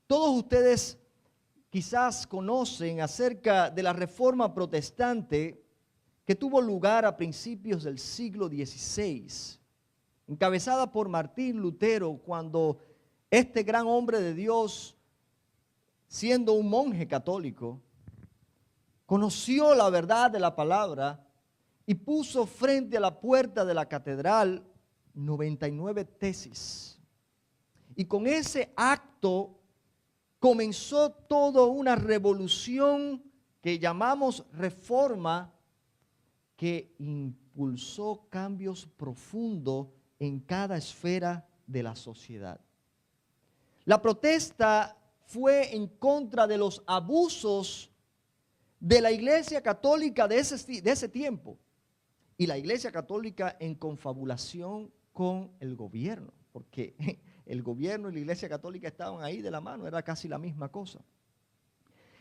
Todos ustedes quizás conocen acerca de la Reforma Protestante que tuvo lugar a principios del siglo XVI, encabezada por Martín Lutero, cuando este gran hombre de Dios, siendo un monje católico, conoció la verdad de la palabra y puso frente a la puerta de la catedral 99 tesis. Y con ese acto comenzó toda una revolución que llamamos reforma, que impulsó cambios profundos en cada esfera de la sociedad. La protesta fue en contra de los abusos de la Iglesia Católica de ese tiempo, y la Iglesia Católica en confabulación con el gobierno, porque el gobierno y la Iglesia Católica estaban ahí de la mano, era casi la misma cosa.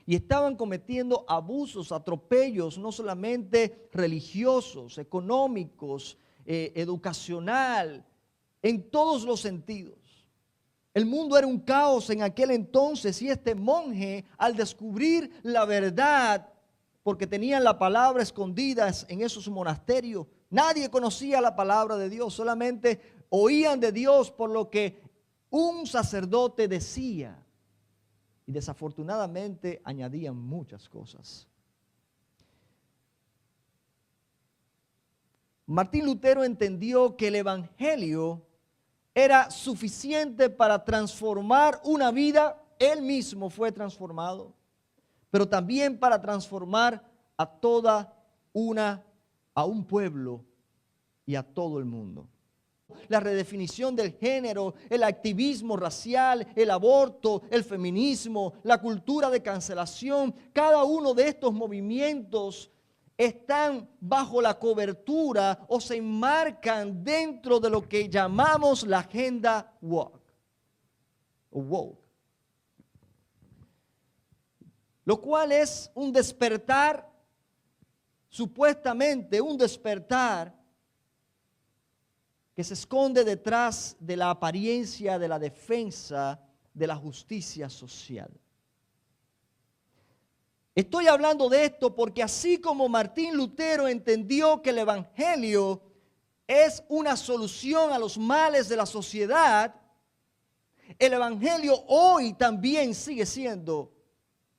Y estaban cometiendo abusos, atropellos, no solamente religiosos, económicos, educacional, en todos los sentidos. El mundo era un caos en aquel entonces, y este monje, al descubrir la verdad, porque tenían la palabra escondida en esos monasterios, nadie conocía la palabra de Dios, solamente oían de Dios por lo que un sacerdote decía. Y desafortunadamente añadían muchas cosas. Martín Lutero entendió que el evangelio era suficiente para transformar una vida. Él mismo fue transformado, pero también para transformar a un pueblo y a todo el mundo. La redefinición del género, el activismo racial, el aborto, el feminismo, la cultura de cancelación, cada uno de estos movimientos están bajo la cobertura o se enmarcan dentro de lo que llamamos la agenda woke. Lo cual es un despertar, supuestamente un despertar que se esconde detrás de la apariencia de la defensa de la justicia social. Estoy hablando de esto porque así como Martín Lutero entendió que el evangelio es una solución a los males de la sociedad, el evangelio hoy también sigue siendo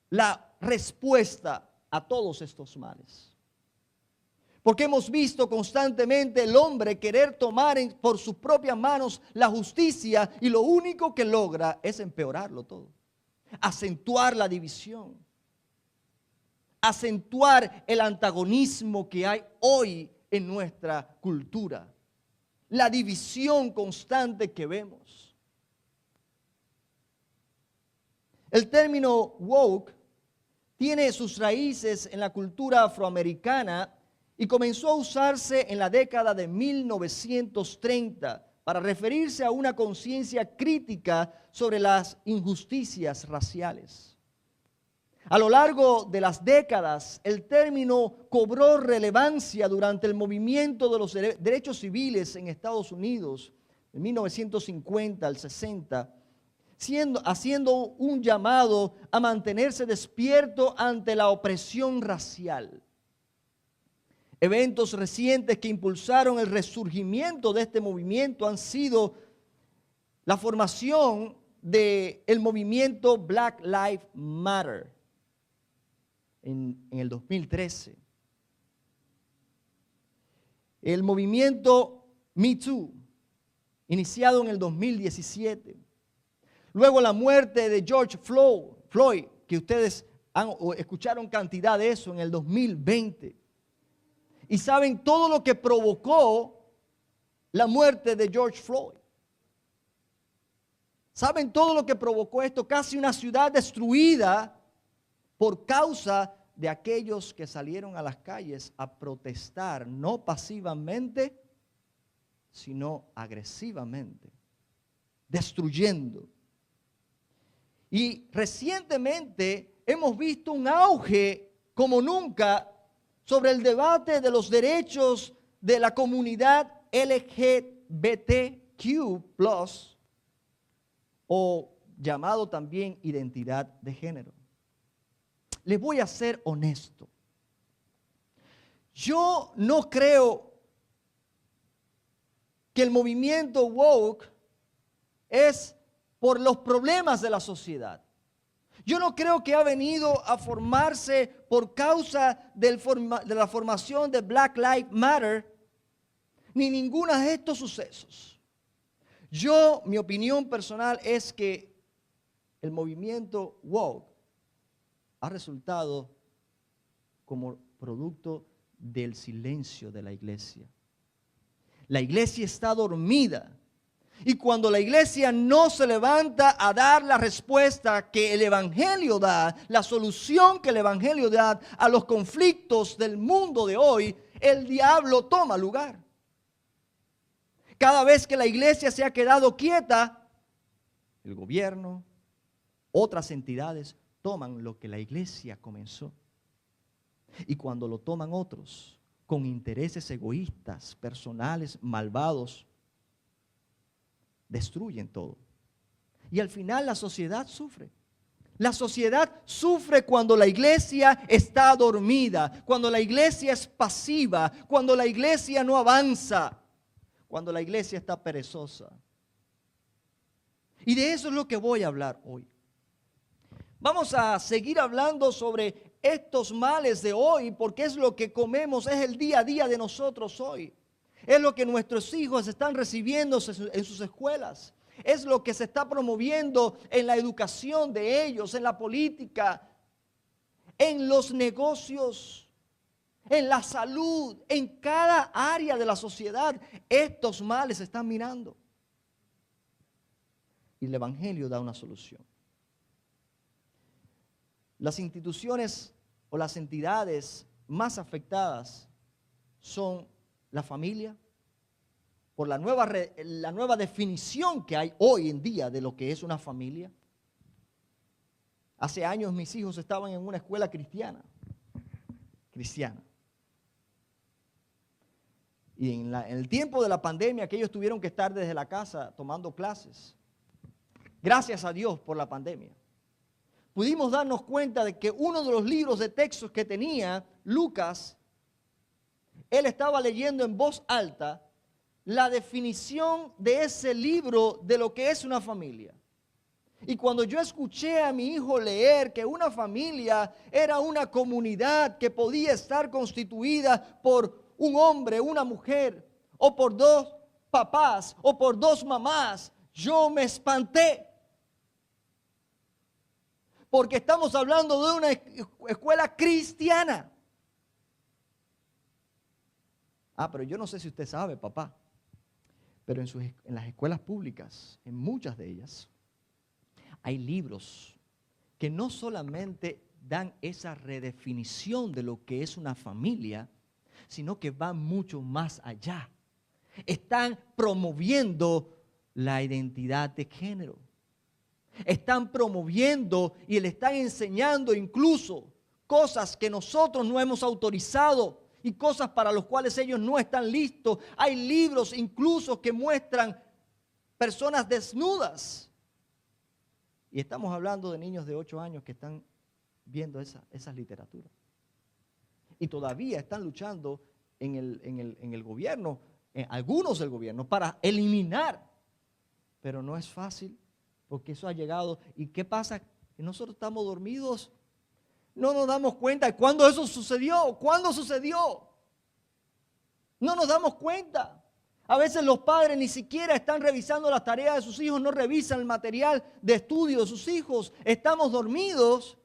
la respuesta a todos estos males. Porque hemos visto constantemente el hombre querer tomar por sus propias manos la justicia, y lo único que logra es empeorarlo todo, acentuar la división, acentuar el antagonismo que hay hoy en nuestra cultura, la división constante que vemos. El término woke tiene sus raíces en la cultura afroamericana y comenzó a usarse en la década de 1930 para referirse a una conciencia crítica sobre las injusticias raciales. A lo largo de las décadas, el término cobró relevancia durante el movimiento de los derechos civiles en Estados Unidos, de 1950 al 60, haciendo un llamado a mantenerse despierto ante la opresión racial. Eventos recientes que impulsaron el resurgimiento de este movimiento han sido la formación del movimiento Black Lives Matter en el 2013. El movimiento Me Too, iniciado en el 2017. Luego la muerte de George Floyd, que ustedes escucharon cantidad de eso en el 2020. Y saben todo lo que provocó la muerte de George Floyd. Saben todo lo que provocó esto, casi una ciudad destruida por causa de aquellos que salieron a las calles a protestar, no pasivamente, sino agresivamente, destruyendo. Y recientemente hemos visto un auge como nunca sobre el debate de los derechos de la comunidad LGBTQ+, o llamado también identidad de género. Les voy a ser honesto. Yo no creo que el movimiento woke es por los problemas de la sociedad. Yo no creo que ha venido a formarse por causa de la formación de Black Lives Matter, ni ninguno de estos sucesos. Mi opinión personal es que el movimiento woke ha resultado como producto del silencio de la iglesia. La iglesia está dormida. Y cuando la iglesia no se levanta a dar la respuesta que el evangelio da, la solución que el evangelio da a los conflictos del mundo de hoy, el diablo toma lugar. Cada vez que la iglesia se ha quedado quieta, el gobierno, otras entidades toman lo que la iglesia comenzó. Y cuando lo toman otros, con intereses egoístas, personales, malvados, destruyen todo. Y al final la sociedad sufre. La sociedad sufre cuando la iglesia está dormida, cuando la iglesia es pasiva, cuando la iglesia no avanza, cuando la iglesia está perezosa. Y de eso es lo que voy a hablar hoy. Vamos a seguir hablando sobre estos males de hoy, porque es lo que comemos, es el día a día de nosotros hoy. Es lo que nuestros hijos están recibiendo en sus escuelas. Es lo que se está promoviendo en la educación de ellos, en la política, en los negocios, en la salud, en cada área de la sociedad. Estos males se están mirando. Y el evangelio da una solución. Las instituciones o las entidades más afectadas son la familia, por la nueva definición que hay hoy en día de lo que es una familia. Hace años mis hijos estaban en una escuela cristiana. Y en el tiempo de la pandemia que ellos tuvieron que estar desde la casa tomando clases. Gracias a Dios por la pandemia. Pudimos darnos cuenta de que uno de los libros de textos que tenía Lucas, él estaba leyendo en voz alta la definición de ese libro de lo que es una familia. Y cuando yo escuché a mi hijo leer que una familia era una comunidad que podía estar constituida por un hombre, una mujer, o por dos papás, o por dos mamás, yo me espanté. Porque estamos hablando de una escuela cristiana. Pero yo no sé si usted sabe, papá, pero en las escuelas públicas, en muchas de ellas, hay libros que no solamente dan esa redefinición de lo que es una familia, sino que van mucho más allá. Están promoviendo la identidad de género. Están promoviendo y le están enseñando incluso cosas que nosotros no hemos autorizado y cosas para las cuales ellos no están listos. Hay libros incluso que muestran personas desnudas. Y estamos hablando de niños de 8 años que están viendo esas literaturas. Y todavía están luchando en el gobierno, algunos del gobierno, para eliminar. Pero no es fácil. Porque eso ha llegado. ¿Y qué pasa? Que nosotros estamos dormidos. No nos damos cuenta. ¿Cuándo eso sucedió? ¿Cuándo sucedió? No nos damos cuenta. A veces los padres ni siquiera están revisando las tareas de sus hijos, no revisan el material de estudio de sus hijos. Estamos dormidos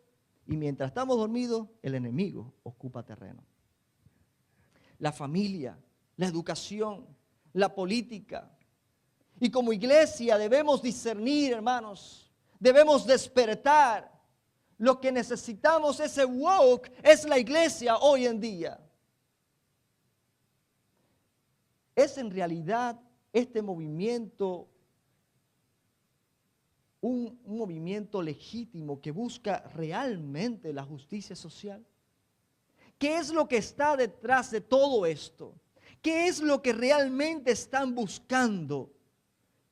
y mientras estamos dormidos, el enemigo ocupa terreno. La familia, la educación, la política. Y como iglesia debemos discernir, hermanos, debemos despertar. Lo que necesitamos, ese woke, es la iglesia hoy en día. Es en realidad este movimiento un movimiento legítimo que busca realmente la justicia social. ¿Qué es lo que está detrás de todo esto? ¿Qué es lo que realmente están buscando?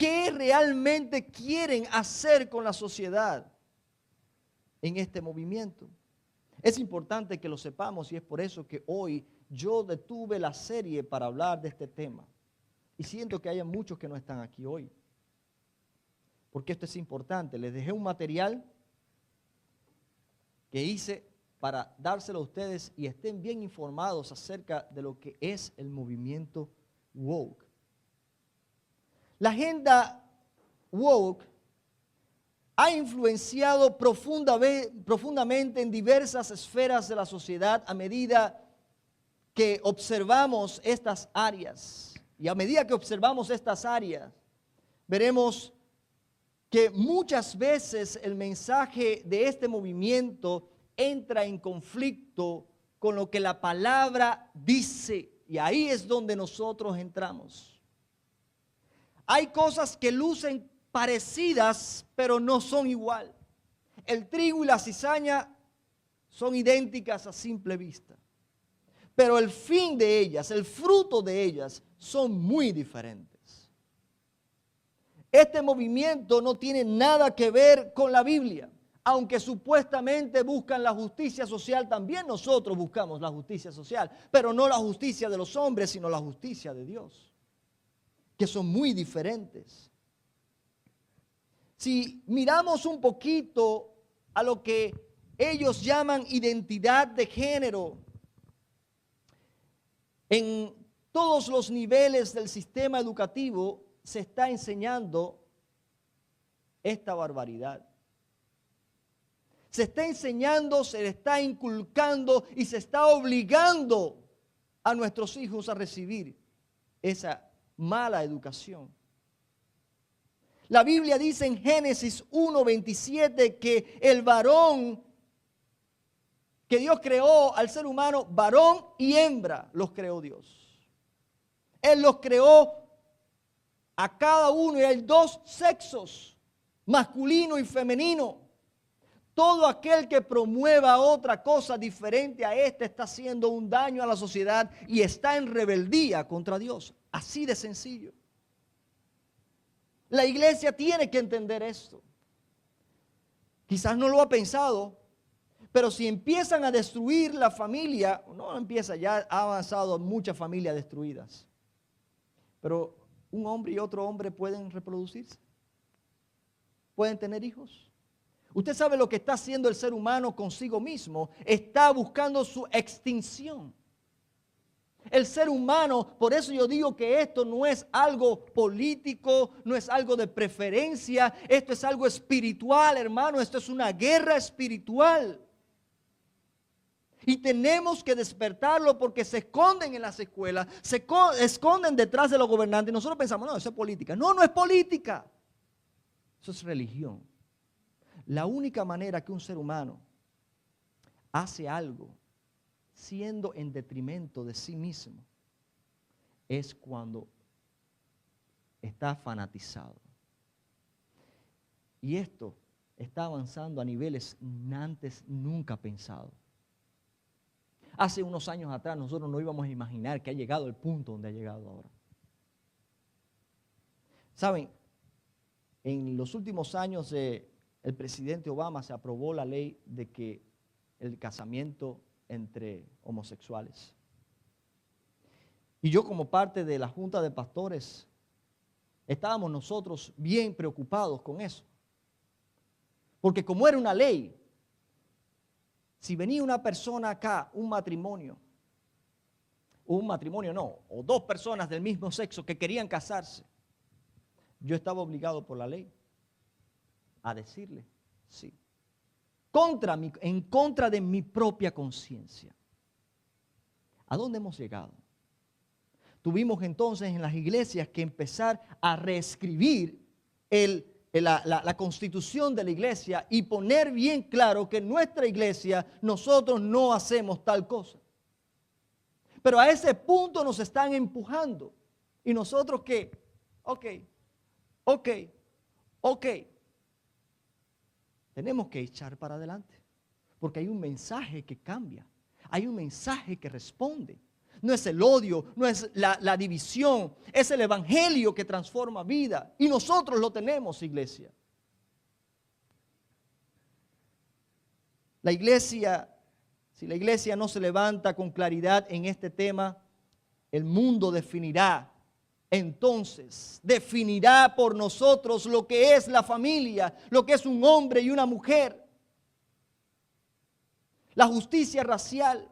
¿Qué realmente quieren hacer con la sociedad en este movimiento? Es importante que lo sepamos y es por eso que hoy yo detuve la serie para hablar de este tema. Y siento que hay muchos que no están aquí hoy. Porque esto es importante. Les dejé un material que hice para dárselo a ustedes y estén bien informados acerca de lo que es el movimiento woke. La agenda woke ha influenciado profundamente en diversas esferas de la sociedad a medida que observamos estas áreas. Y a medida que observamos estas áreas, veremos que muchas veces el mensaje de este movimiento entra en conflicto con lo que la palabra dice. Y ahí es donde nosotros entramos. Hay cosas que lucen parecidas, pero no son igual. El trigo y la cizaña son idénticas a simple vista. Pero el fin de ellas, el fruto de ellas, son muy diferentes. Este movimiento no tiene nada que ver con la Biblia. Aunque supuestamente buscan la justicia social, también nosotros buscamos la justicia social, pero no la justicia de los hombres, sino la justicia de Dios, que son muy diferentes. Si miramos un poquito a lo que ellos llaman identidad de género, en todos los niveles del sistema educativo se está enseñando esta barbaridad. Se está enseñando, se le está inculcando y se está obligando a nuestros hijos a recibir esa mala educación. La Biblia dice en Génesis 1:27 que el varón, que Dios creó al ser humano, varón y hembra los creó Dios. Él los creó a cada uno y hay dos sexos, masculino y femenino. Todo aquel que promueva otra cosa diferente a esta está haciendo un daño a la sociedad y está en rebeldía contra Dios. Así de sencillo. La iglesia tiene que entender esto. Quizás no lo ha pensado, pero si empiezan a destruir la familia, no empieza, ya ha avanzado muchas familias destruidas. Pero un hombre y otro hombre pueden reproducirse, pueden tener hijos. Usted sabe lo que está haciendo el ser humano consigo mismo, está buscando su extinción. El ser humano, por eso yo digo que esto no es algo político, no es algo de preferencia, esto es algo espiritual, hermano, esto es una guerra espiritual. Y tenemos que despertarlo porque se esconden en las escuelas, se esconden detrás de los gobernantes. Y nosotros pensamos, no, eso es política. No, no es política. Eso es religión. La única manera que un ser humano hace algo siendo en detrimento de sí mismo es cuando está fanatizado. Y esto está avanzando a niveles antes nunca pensados. Hace unos años atrás nosotros no íbamos a imaginar que ha llegado el punto donde ha llegado ahora. Saben, en los últimos años del presidente Obama se aprobó la ley de que el casamiento entre homosexuales. Y yo como parte de la Junta de Pastores estábamos nosotros bien preocupados con eso. Porque como era una ley, si venía una persona acá, un matrimonio no, o dos personas del mismo sexo que querían casarse, yo estaba obligado por la ley a decirle sí. En contra de mi propia conciencia. ¿A dónde hemos llegado? Tuvimos entonces en las iglesias que empezar a reescribir la constitución de la iglesia y poner bien claro que en nuestra iglesia nosotros no hacemos tal cosa. Pero a ese punto nos están empujando. ¿Y nosotros qué? Ok. Tenemos que echar para adelante. Porque hay un mensaje que cambia. Hay un mensaje que responde. no es el odio, no es la división, es el evangelio que transforma vida. Y nosotros lo tenemos, iglesia. La iglesia, si la iglesia no se levanta con claridad en este tema, el mundo definirá por nosotros lo que es la familia, lo que es un hombre y una mujer. La justicia racial.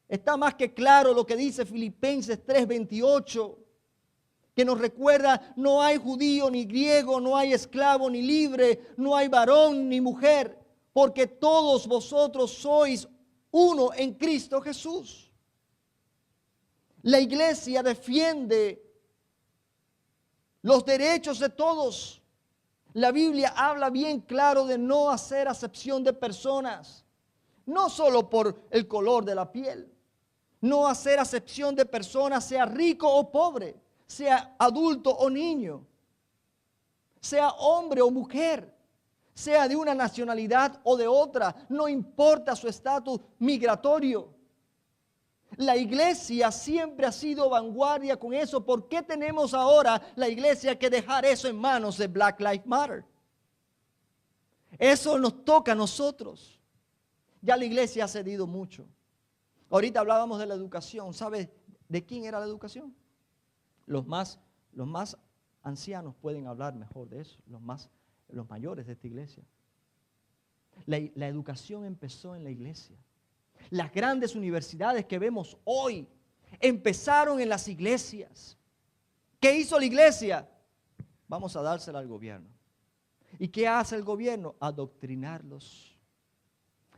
Está más que claro lo que dice Filipenses 3:28, que nos recuerda: no hay judío ni griego, no hay esclavo ni libre, no hay varón ni mujer, porque todos vosotros sois uno en Cristo Jesús. La iglesia defiende los derechos de todos. La Biblia habla bien claro de no hacer acepción de personas, no solo por el color de la piel. No hacer acepción de personas, sea rico o pobre, sea adulto o niño, sea hombre o mujer, sea de una nacionalidad o de otra, no importa su estatus migratorio. La iglesia siempre ha sido vanguardia con eso. ¿Por qué tenemos ahora la iglesia que dejar eso en manos de Black Lives Matter? Eso nos toca a nosotros. Ya la iglesia ha cedido mucho. Ahorita hablábamos de la educación. ¿Sabe de quién era la educación? Los más ancianos pueden hablar mejor de eso, los mayores de esta iglesia. La educación empezó en la iglesia. Las grandes universidades que vemos hoy empezaron en las iglesias. ¿Qué hizo la iglesia? Vamos a dársela al gobierno. ¿Y qué hace el gobierno? Adoctrinarlos.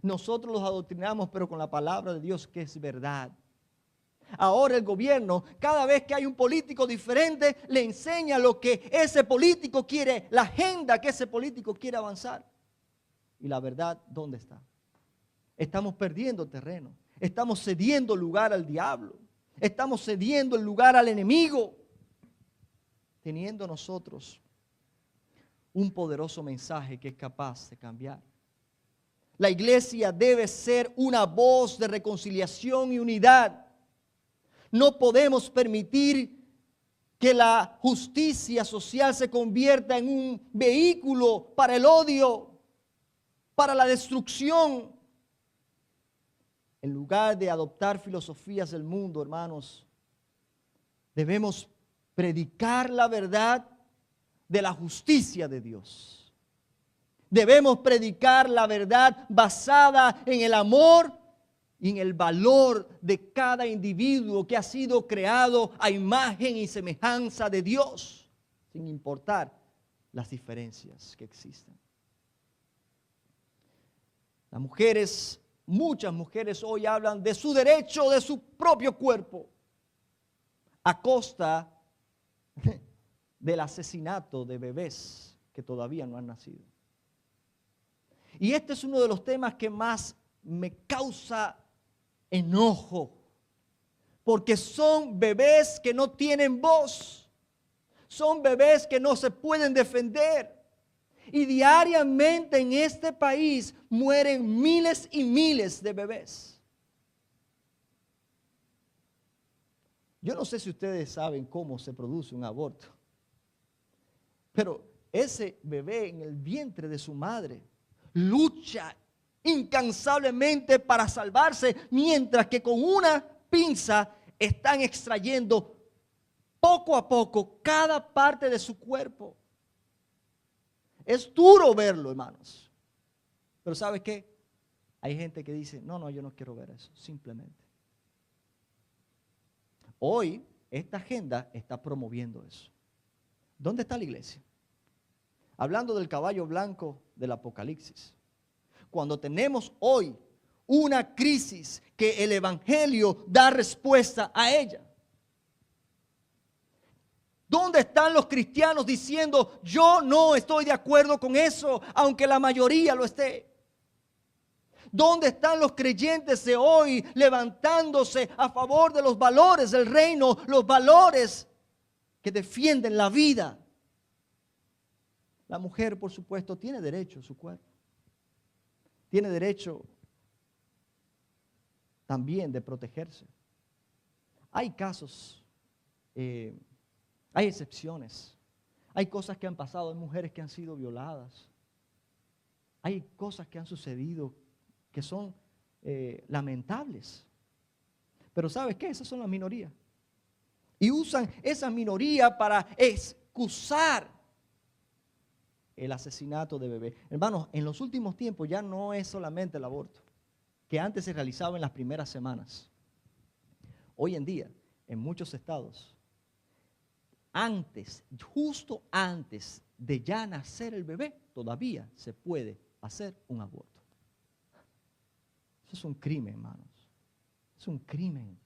Nosotros los adoctrinamos, pero con la palabra de Dios, que es verdad. Ahora el gobierno, cada vez que hay un político diferente, le enseña lo que ese político quiere, la agenda que ese político quiere avanzar. Y la verdad, ¿dónde está? Estamos perdiendo terreno. Estamos cediendo lugar al diablo. Estamos cediendo el lugar al enemigo. Teniendo nosotros un poderoso mensaje que es capaz de cambiar. La iglesia debe ser una voz de reconciliación y unidad. No podemos permitir que la justicia social se convierta en un vehículo para el odio, para la destrucción. En lugar de adoptar filosofías del mundo, hermanos, debemos predicar la verdad de la justicia de Dios. Debemos predicar la verdad basada en el amor y en el valor de cada individuo que ha sido creado a imagen y semejanza de Dios, sin importar las diferencias que existen. Las mujeres, muchas mujeres hoy hablan de su derecho, de su propio cuerpo, a costa del asesinato de bebés que todavía no han nacido. Y este es uno de los temas que más me causa enojo, porque son bebés que no tienen voz, son bebés que no se pueden defender. Y diariamente en este país mueren miles y miles de bebés. Yo no sé si ustedes saben cómo se produce un aborto, pero ese bebé en el vientre de su madre lucha incansablemente para salvarse, mientras que con una pinza están extrayendo poco a poco cada parte de su cuerpo. Es duro verlo, hermanos. Pero ¿sabe qué? Hay gente que dice, no, yo no quiero ver eso, simplemente. Hoy, esta agenda está promoviendo eso. ¿Dónde está la iglesia? Hablando del caballo blanco del Apocalipsis. Cuando tenemos hoy una crisis que el evangelio da respuesta a ella. ¿Dónde están los cristianos diciendo, yo no estoy de acuerdo con eso, aunque la mayoría lo esté? ¿Dónde están los creyentes de hoy levantándose a favor de los valores del reino, los valores que defienden la vida? La mujer, por supuesto, tiene derecho a su cuerpo. Tiene derecho también de protegerse. Hay casos, hay excepciones. Hay cosas que han pasado, hay mujeres que han sido violadas. Hay cosas que han sucedido que son lamentables. Pero ¿sabes qué? Esas son las minorías. Y usan esa minoría para excusar el asesinato de bebés. Hermanos, en los últimos tiempos ya no es solamente el aborto, que antes se realizaba en las primeras semanas. Hoy en día, en muchos estados, justo antes de ya nacer el bebé, todavía se puede hacer un aborto. Eso es un crimen, hermanos. Es un crimen.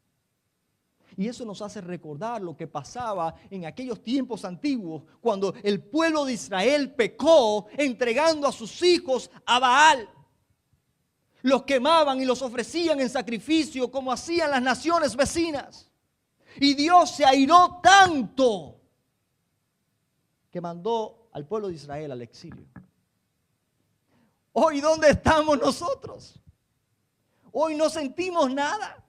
Y eso nos hace recordar lo que pasaba en aquellos tiempos antiguos, cuando el pueblo de Israel pecó entregando a sus hijos a Baal. Los quemaban y los ofrecían en sacrificio como hacían las naciones vecinas. Y Dios se airó tanto que mandó al pueblo de Israel al exilio. Hoy, ¿dónde estamos nosotros? Hoy no sentimos nada.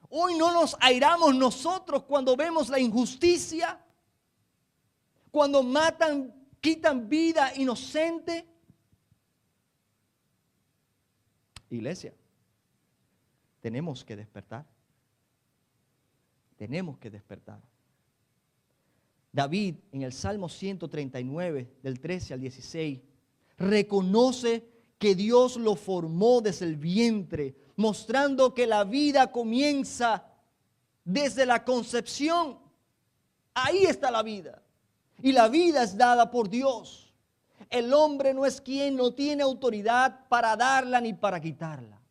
Hoy no nos airamos nosotros cuando vemos la injusticia, cuando matan, quitan vida inocente. Iglesia, tenemos que despertar. Tenemos que despertar. David, en el Salmo 139, del 13 al 16, reconoce que Dios lo formó desde el vientre, mostrando que la vida comienza desde la concepción. Ahí está la vida. Y la vida es dada por Dios. El hombre no es quien, no tiene autoridad para darla ni para quitarla.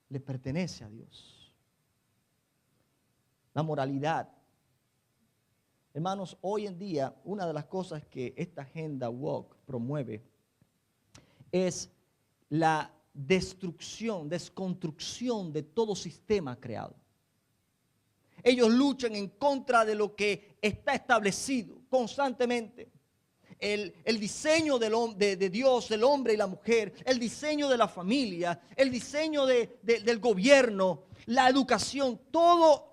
Le pertenece a Dios. La moralidad. Hermanos, hoy en día una de las cosas que esta agenda woke promueve es la desconstrucción de todo sistema creado. Ellos luchan en contra de lo que está establecido constantemente. El diseño de Dios, del hombre y la mujer, el diseño de la familia, el diseño del gobierno, la educación, todo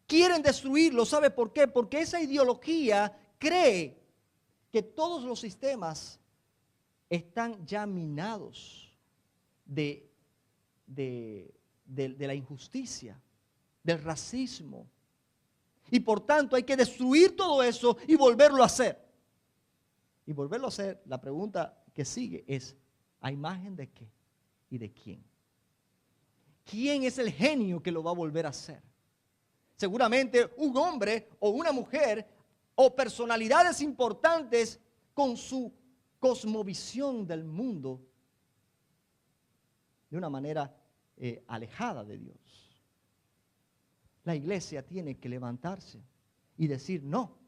quieren destruirlo. ¿Sabe por qué? Porque esa ideología cree que todos los sistemas están ya minados de la injusticia, del racismo. Y por tanto hay que destruir todo eso y volverlo a hacer. Y volverlo a hacer, la pregunta que sigue es, ¿a imagen de qué y de quién? ¿Quién es el genio que lo va a volver a hacer? Seguramente un hombre o una mujer o personalidades importantes con su cosmovisión del mundo de una manera alejada de Dios. La iglesia tiene que levantarse y decir no.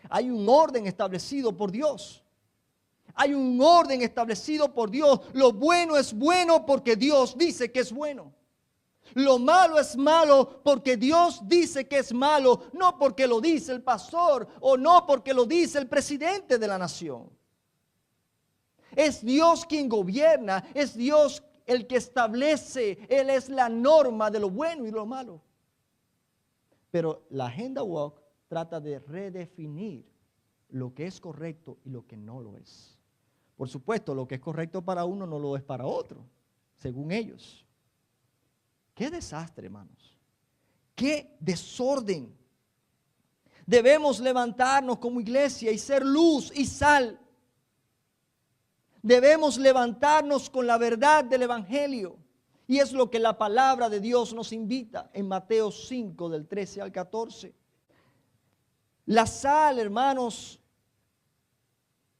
Hay un orden establecido por Dios. Hay un orden establecido por Dios. Lo bueno es bueno porque Dios dice que es bueno. Lo malo es malo porque Dios dice que es malo, no porque lo dice el pastor o no porque lo dice el presidente de la nación. Es Dios quien gobierna, es Dios el que establece, Él es la norma de lo bueno y lo malo. Pero la agenda woke trata de redefinir lo que es correcto y lo que no lo es. Por supuesto, lo que es correcto para uno no lo es para otro, según ellos. ¡Qué desastre, hermanos! ¡Qué desorden! Debemos levantarnos como iglesia y ser luz y sal. Debemos levantarnos con la verdad del Evangelio. Y es lo que la palabra de Dios nos invita en Mateo 5, del 13 al 14. La sal, hermanos,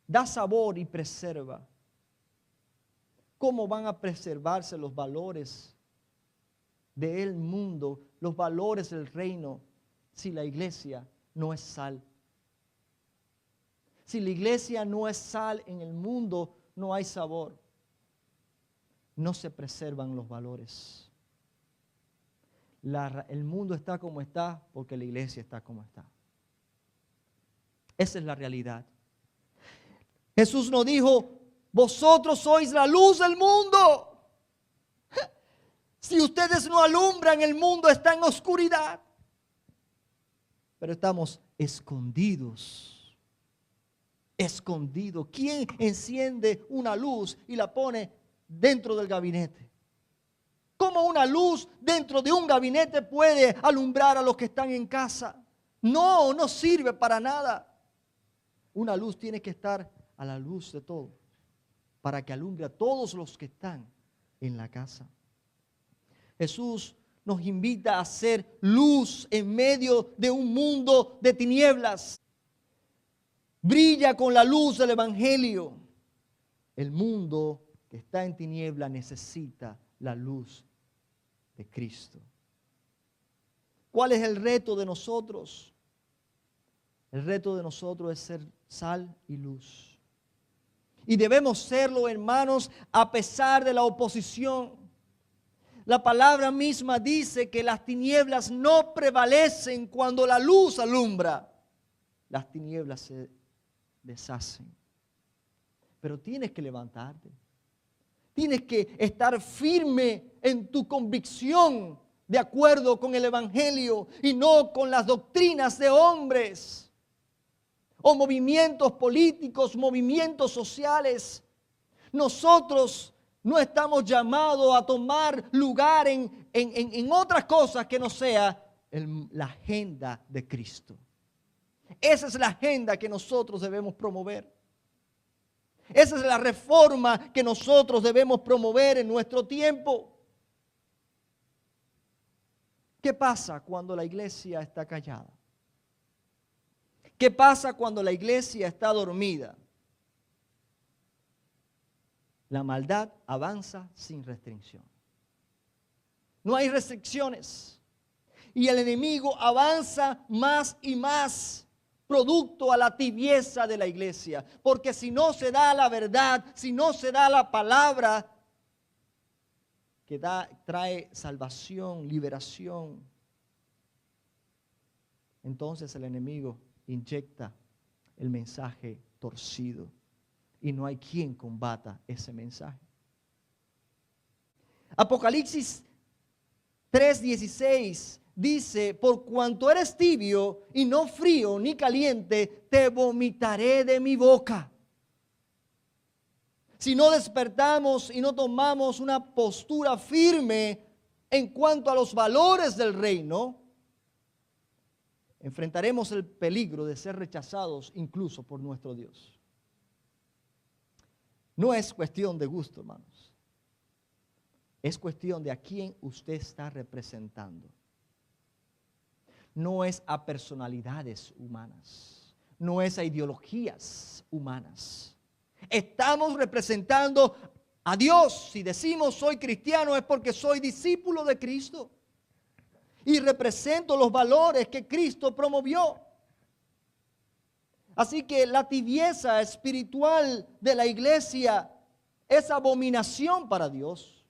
da sabor y preserva. ¿Cómo van a preservarse los valores del mundo, los valores del reino, si la iglesia no es sal? Si la iglesia no es sal en el mundo, no hay sabor. No se preservan los valores. El mundo está como está porque la iglesia está como está. Esa es la realidad. Jesús nos dijo, vosotros sois la luz del mundo. Si ustedes no alumbran, el mundo está en oscuridad. pero estamos escondidos. Escondidos. ¿Quién enciende una luz y la pone dentro del gabinete? ¿Cómo una luz dentro de un gabinete puede alumbrar a los que están en casa? No, no sirve para nada. Una luz tiene que estar a la luz de todo, para que alumbre a todos los que están en la casa. Jesús nos invita a ser luz en medio de un mundo de tinieblas. Brilla con la luz del Evangelio. El mundo que está en tinieblas necesita la luz de Cristo. ¿Cuál es el reto de nosotros? El reto de nosotros es ser sal y luz. Y debemos serlo, hermanos, a pesar de la oposición. La palabra misma dice que las tinieblas no prevalecen cuando la luz alumbra. Las tinieblas se deshacen. Pero tienes que levantarte. Tienes que estar firme en tu convicción de acuerdo con el Evangelio y no con las doctrinas de hombres o movimientos políticos, movimientos sociales. Nosotros no estamos llamados a tomar lugar en otras cosas que no sea la agenda de Cristo. Esa es la agenda que nosotros debemos promover. Esa es la reforma que nosotros debemos promover en nuestro tiempo. ¿Qué pasa cuando la iglesia está callada? ¿Qué pasa cuando la iglesia está dormida? La maldad avanza sin restricción. No hay restricciones. Y el enemigo avanza más y más, producto a la tibieza de la iglesia. Porque si no se da la verdad, si no se da la palabra que trae salvación, liberación, entonces el enemigo inyecta el mensaje torcido y no hay quien combata ese mensaje. Apocalipsis 3:16 dice: por cuanto eres tibio y no frío ni caliente, te vomitaré de mi boca. Si no despertamos y no tomamos una postura firme en cuanto a los valores del reino, enfrentaremos el peligro de ser rechazados incluso por nuestro Dios. No es cuestión de gusto, hermanos. Es cuestión de a quién usted está representando. No es a personalidades humanas. No es a ideologías humanas. Estamos representando a Dios. Si decimos soy cristiano es porque soy discípulo de Cristo. Y represento los valores que Cristo promovió. Así que la tibieza espiritual de la iglesia es abominación para Dios.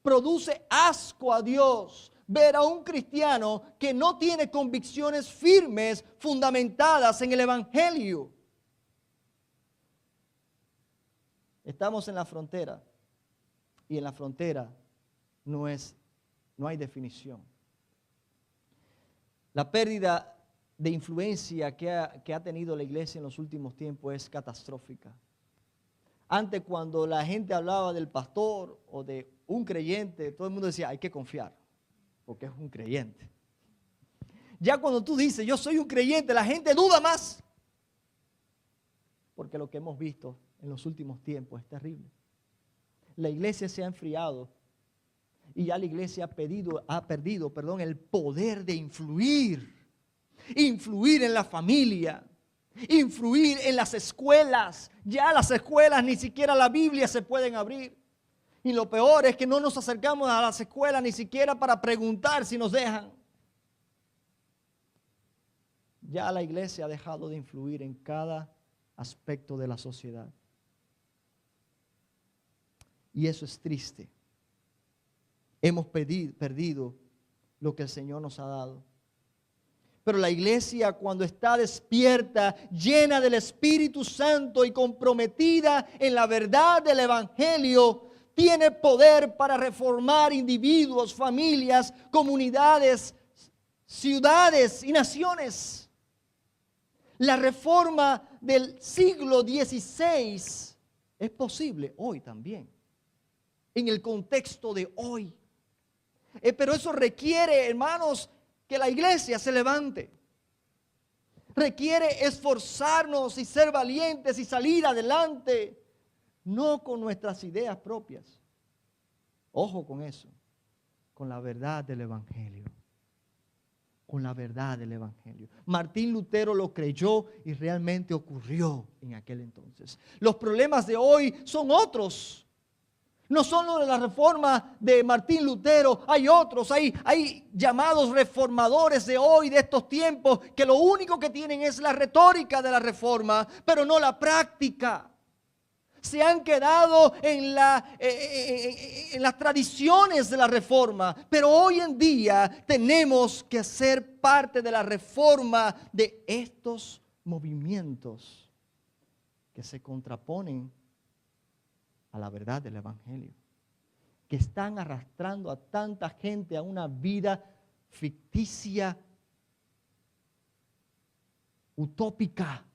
Produce asco a Dios ver a un cristiano que no tiene convicciones firmes fundamentadas en el Evangelio. Estamos en la frontera y en la frontera no hay definición. La pérdida de influencia que ha tenido la iglesia en los últimos tiempos es catastrófica. Antes, cuando la gente hablaba del pastor o de un creyente, todo el mundo decía, hay que confiar, porque es un creyente. Ya cuando tú dices, yo soy un creyente, la gente duda más. Porque lo que hemos visto en los últimos tiempos es terrible. La iglesia se ha enfriado y ya la iglesia ha perdido el poder de influir en la familia, influir en las escuelas. Ya las escuelas ni siquiera la Biblia se pueden abrir. Y lo peor es que no nos acercamos a las escuelas ni siquiera para preguntar si nos dejan. Ya la iglesia ha dejado de influir en cada aspecto de la sociedad. Y eso es triste. Hemos perdido lo que el Señor nos ha dado. Pero la iglesia, cuando está despierta, llena del Espíritu Santo y comprometida en la verdad del Evangelio, tiene poder para reformar individuos, familias, comunidades, ciudades y naciones. La reforma del siglo XVI es posible hoy también, en el contexto de hoy. Pero eso requiere, hermanos, que la iglesia se levante. Requiere esforzarnos y ser valientes y salir adelante, no con nuestras ideas propias. Ojo con eso, con la verdad del Evangelio. Con la verdad del Evangelio. Martín Lutero lo creyó y realmente ocurrió en aquel entonces. Los problemas de hoy son otros. No son los de la reforma de Martín Lutero, hay otros, hay llamados reformadores de hoy, de estos tiempos, que lo único que tienen es la retórica de la reforma, pero no la práctica. Se han quedado en las tradiciones de la reforma, pero hoy en día tenemos que ser parte de la reforma de estos movimientos que se contraponen a la verdad del Evangelio, que están arrastrando a tanta gente a una vida ficticia, utópica.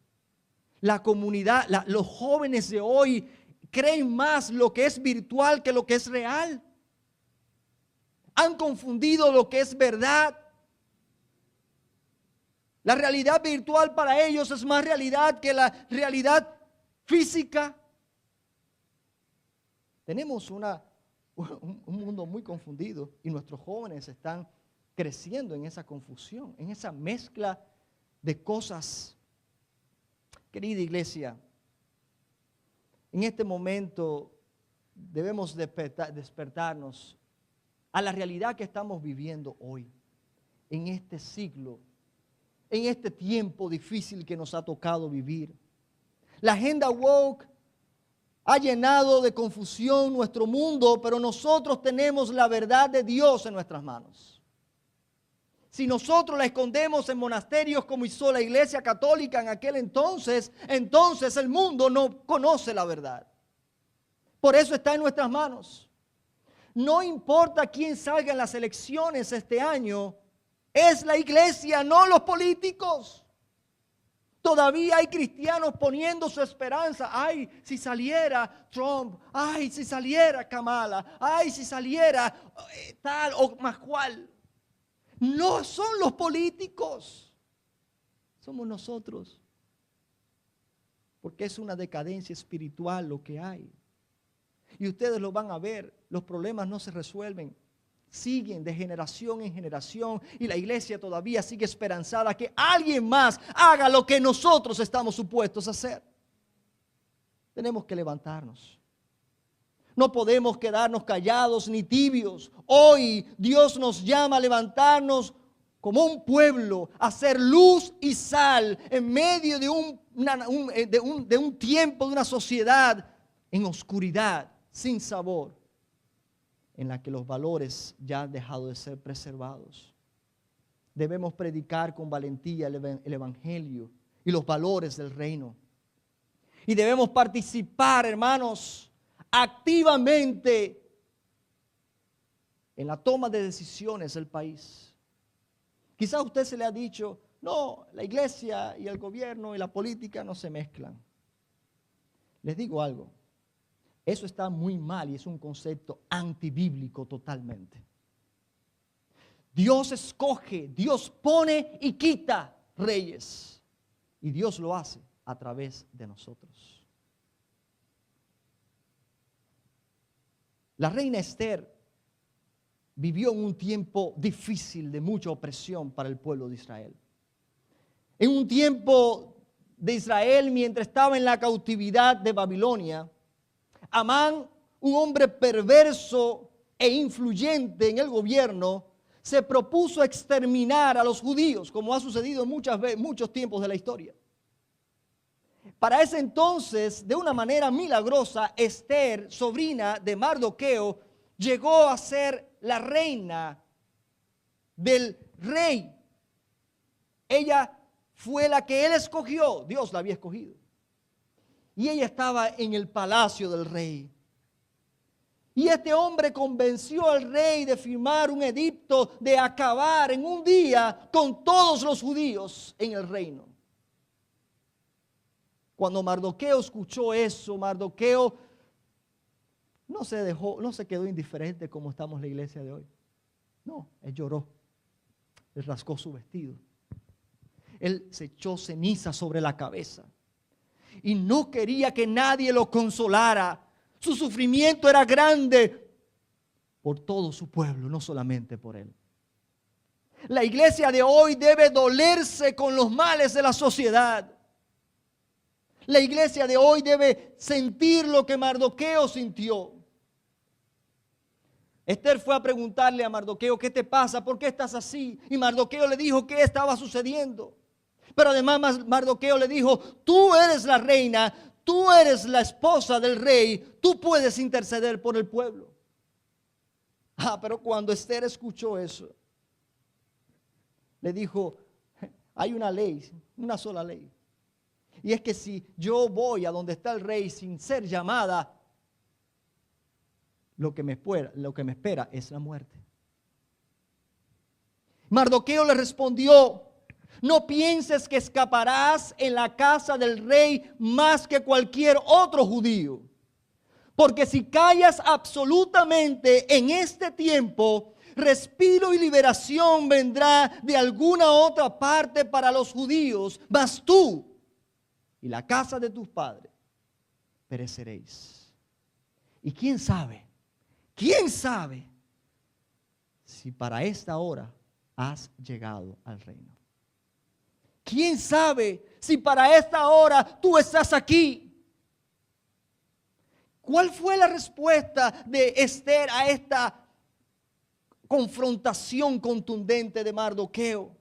La comunidad, los jóvenes de hoy creen más lo que es virtual que lo que es real. Han confundido lo que es verdad. La realidad virtual para ellos es más realidad que la realidad física. Tenemos un mundo muy confundido y nuestros jóvenes están creciendo en esa confusión, en esa mezcla de cosas. Querida iglesia, en este momento debemos despertarnos a la realidad que estamos viviendo hoy, en este siglo, en este tiempo difícil que nos ha tocado vivir. La agenda woke ha llenado de confusión nuestro mundo, pero nosotros tenemos la verdad de Dios en nuestras manos. Si nosotros la escondemos en monasterios como hizo la Iglesia Católica en aquel entonces el mundo no conoce la verdad. Por eso está en nuestras manos. No importa quién salga en las elecciones este año, es la iglesia, no los políticos. Todavía hay cristianos poniendo su esperanza. Ay, si saliera Trump. Ay, si saliera Kamala. Ay, si saliera tal o más cual. No son los políticos. Somos nosotros. Porque es una decadencia espiritual lo que hay. Y ustedes lo van a ver. Los problemas no se resuelven. Siguen de generación en generación y la iglesia todavía sigue esperanzada que alguien más haga lo que nosotros estamos supuestos a hacer. Tenemos que levantarnos. No podemos quedarnos callados ni tibios. Hoy Dios nos llama a levantarnos como un pueblo, a ser luz y sal en medio de un tiempo, de una sociedad en oscuridad, sin sabor, en la que los valores ya han dejado de ser preservados. Debemos predicar con valentía el Evangelio y los valores del reino. Y debemos participar, hermanos, activamente en la toma de decisiones del país. Quizás a usted se le ha dicho, no, la iglesia y el gobierno y la política no se mezclan. Les digo algo. Eso está muy mal y es un concepto antibíblico totalmente. Dios escoge, Dios pone y quita reyes. Y Dios lo hace a través de nosotros. La reina Esther vivió en un tiempo difícil de mucha opresión para el pueblo de Israel. En un tiempo de Israel mientras estaba en la cautividad de Babilonia, Amán, un hombre perverso e influyente en el gobierno, se propuso exterminar a los judíos, como ha sucedido muchos tiempos de la historia. Para ese entonces, de una manera milagrosa, Esther, sobrina de Mardoqueo, llegó a ser la reina del rey. Ella fue la que él escogió, Dios la había escogido. Y ella estaba en el palacio del rey. Y este hombre convenció al rey de firmar un edicto de acabar en un día con todos los judíos en el reino. Cuando Mardoqueo escuchó eso, Mardoqueo no se quedó indiferente como estamos en la iglesia de hoy. No, él lloró. Él rascó su vestido. Él se echó ceniza sobre la cabeza. Y no quería que nadie lo consolara. Su sufrimiento era grande por todo su pueblo, no solamente por él. La iglesia de hoy debe dolerse con los males de la sociedad. La iglesia de hoy debe sentir lo que Mardoqueo sintió. Esther fue a preguntarle a Mardoqueo: ¿qué te pasa? ¿Por qué estás así? Y Mardoqueo le dijo qué estaba sucediendo. Pero además Mardoqueo le dijo: tú eres la reina, tú eres la esposa del rey, tú puedes interceder por el pueblo. Pero cuando Esther escuchó eso, le dijo: hay una ley, una sola ley. Y es que si yo voy a donde está el rey sin ser llamada, lo que me espera es la muerte. Mardoqueo le respondió: no pienses que escaparás en la casa del rey más que cualquier otro judío. Porque si callas absolutamente en este tiempo, respiro y liberación vendrá de alguna otra parte para los judíos, mas tú y la casa de tus padres pereceréis. Y quién sabe si para esta hora has llegado al reino. ¿Quién sabe si para esta hora tú estás aquí? ¿Cuál fue la respuesta de Esther a esta confrontación contundente de Mardoqueo?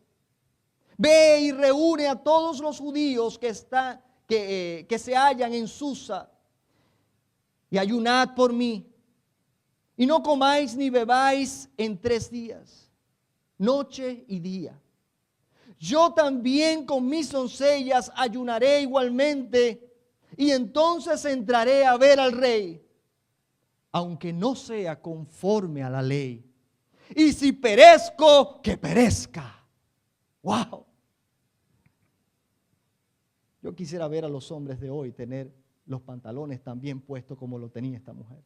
Ve y reúne a todos los judíos que se hallan en Susa y ayunad por mí. Y no comáis ni bebáis en 3 días, noche y día. Yo también con mis doncellas ayunaré igualmente, y entonces entraré a ver al rey, aunque no sea conforme a la ley. Y si perezco, que perezca. ¡Wow! Yo quisiera ver a los hombres de hoy tener los pantalones tan bien puestos como lo tenía esta mujer.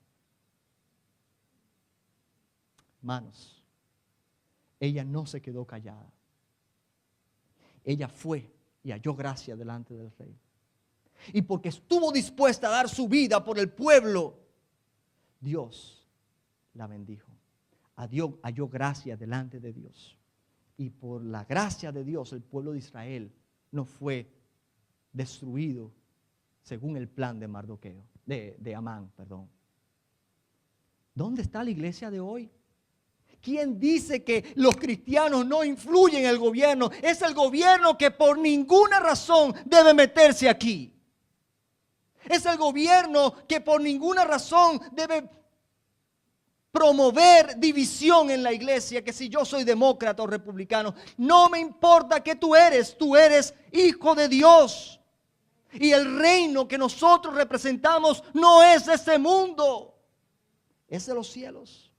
Hermanos, ella no se quedó callada. Ella fue y halló gracia delante del rey. Y porque estuvo dispuesta a dar su vida por el pueblo, Dios la bendijo. Halló gracia delante de Dios. Y por la gracia de Dios, el pueblo de Israel no fue destruido según el plan de Mardoqueo, de Amán, perdón. ¿Dónde está la iglesia de hoy? ¿Quién dice que los cristianos no influyen en el gobierno? Es el gobierno que por ninguna razón debe meterse aquí. Es el gobierno que por ninguna razón debe promover división en la iglesia, que si yo soy demócrata o republicano, no me importa que tú eres hijo de Dios. Y el reino que nosotros representamos no es de este mundo, es de los cielos.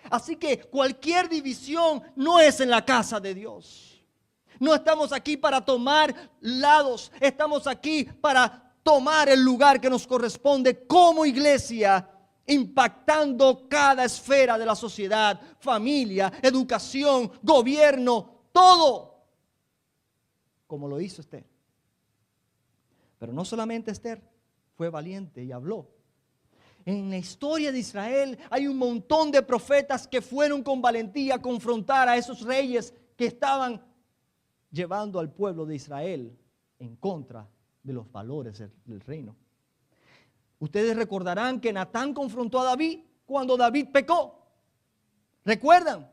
Así que cualquier división no es en la casa de Dios. No estamos aquí para tomar lados, estamos aquí para tomar el lugar que nos corresponde como iglesia, impactando cada esfera de la sociedad, familia, educación, gobierno, todo, como lo hizo Esther. Pero no solamente Esther fue valiente y habló. En la historia de Israel hay un montón de profetas que fueron con valentía a confrontar a esos reyes que estaban llevando al pueblo de Israel en contra de los valores del reino. Ustedes recordarán que Natán confrontó a David cuando David pecó. ¿Recuerdan?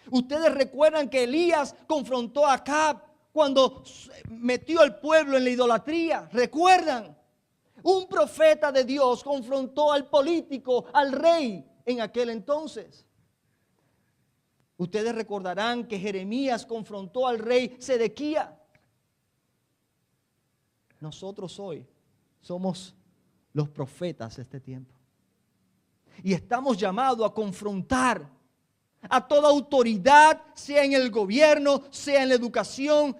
Ustedes recuerdan que Elías confrontó a Acab cuando metió al pueblo en la idolatría. ¿Recuerdan? Un profeta de Dios confrontó al político, al rey en aquel entonces. Ustedes recordarán que Jeremías confrontó al rey Sedequías. Nosotros hoy somos los profetas de este tiempo. Y estamos llamados a confrontar a toda autoridad, sea en el gobierno, sea en la educación,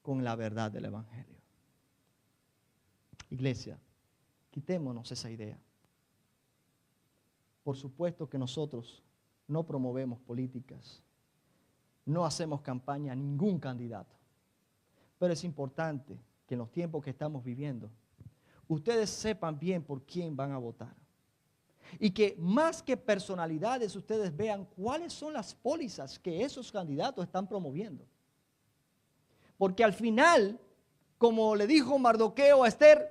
con la verdad del evangelio. Iglesia, quitémonos esa idea. Por supuesto que nosotros no promovemos políticas, no hacemos campaña a ningún candidato, pero es importante que en los tiempos que estamos viviendo, ustedes sepan bien por quién van a votar. Y que más que personalidades, ustedes vean cuáles son las pólizas que esos candidatos están promoviendo. Porque al final, como le dijo Mardoqueo a Esther,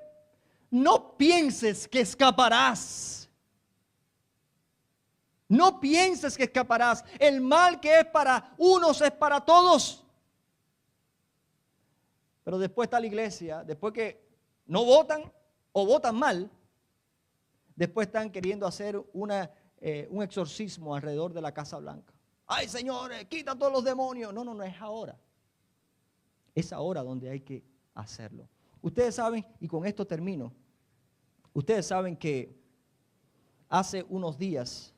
no pienses que escaparás. No pienses que escaparás. El mal que es para unos es para todos. Pero después está la iglesia, después que no votan o votan mal, después están queriendo hacer un exorcismo alrededor de la Casa Blanca. Ay, señores, quita todos los demonios. No, es ahora. Es ahora donde hay que hacerlo. Ustedes saben, y con esto termino, ustedes saben que hace unos días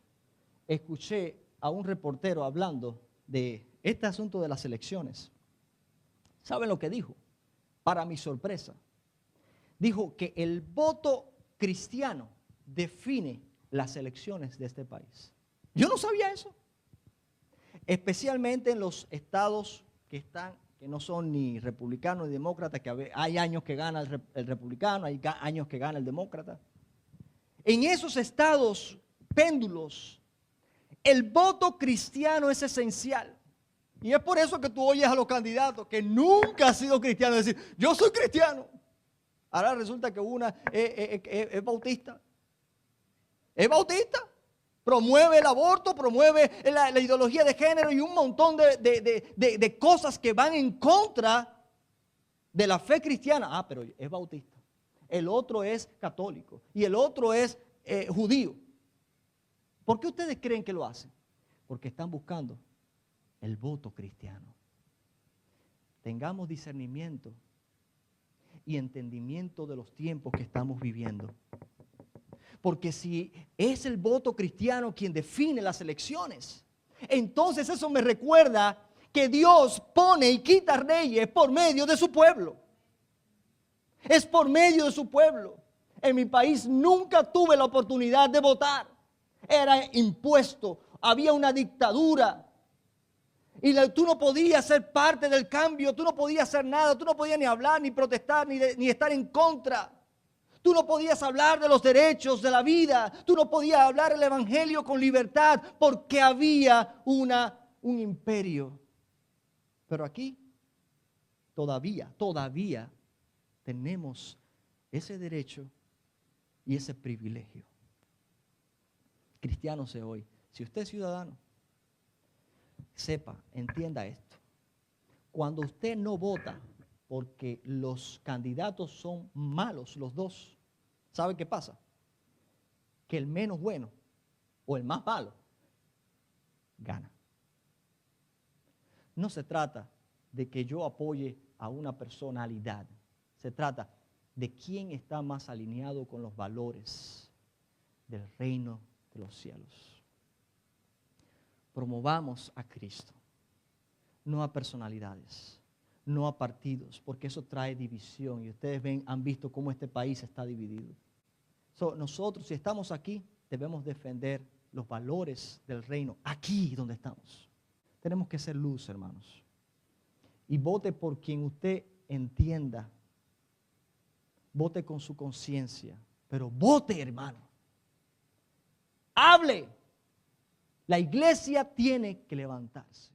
escuché a un reportero hablando de este asunto de las elecciones. ¿Saben lo que dijo? Para mi sorpresa, dijo que el voto cristiano define las elecciones de este país. Yo no sabía eso. Especialmente en los estados que no son ni republicanos ni demócratas, que hay años que gana el republicano, hay años que gana el demócrata. En esos estados péndulos, el voto cristiano es esencial. Y es por eso que tú oyes a los candidatos que nunca han sido cristianos decir, yo soy cristiano. Ahora resulta que una es bautista. Es bautista. Promueve el aborto, promueve la ideología de género y un montón de cosas que van en contra de la fe cristiana. Ah, pero es bautista. El otro es católico y el otro es judío. ¿Por qué ustedes creen que lo hacen? Porque están buscando el voto cristiano. Tengamos discernimiento y entendimiento de los tiempos que estamos viviendo. Porque si es el voto cristiano quien define las elecciones, entonces eso me recuerda que Dios pone y quita reyes por medio de su pueblo. Es por medio de su pueblo. En mi país nunca tuve la oportunidad de votar. Era impuesto, había una dictadura. Y tú no podías ser parte del cambio, tú no podías hacer nada, tú no podías ni hablar, ni protestar, ni estar en contra. Tú no podías hablar de los derechos de la vida, tú no podías hablar el evangelio con libertad porque había un imperio. Pero aquí todavía tenemos ese derecho y ese privilegio. Cristianos de hoy, si usted es ciudadano, sepa, entienda esto. Cuando usted no vota porque los candidatos son malos, los dos, ¿sabe qué pasa? Que el menos bueno o el más malo gana. No se trata de que yo apoye a una personalidad. Se trata de quién está más alineado con los valores del reino de los cielos. Promovamos a Cristo, no a personalidades, no a partidos, porque eso trae división. Y ustedes han visto cómo este país está dividido. Nosotros, si estamos aquí, debemos defender los valores del reino, aquí donde estamos. Tenemos que ser luz, hermanos. Y vote por quien usted entienda. Vote con su conciencia, pero vote, hermano. Hable. La iglesia tiene que levantarse.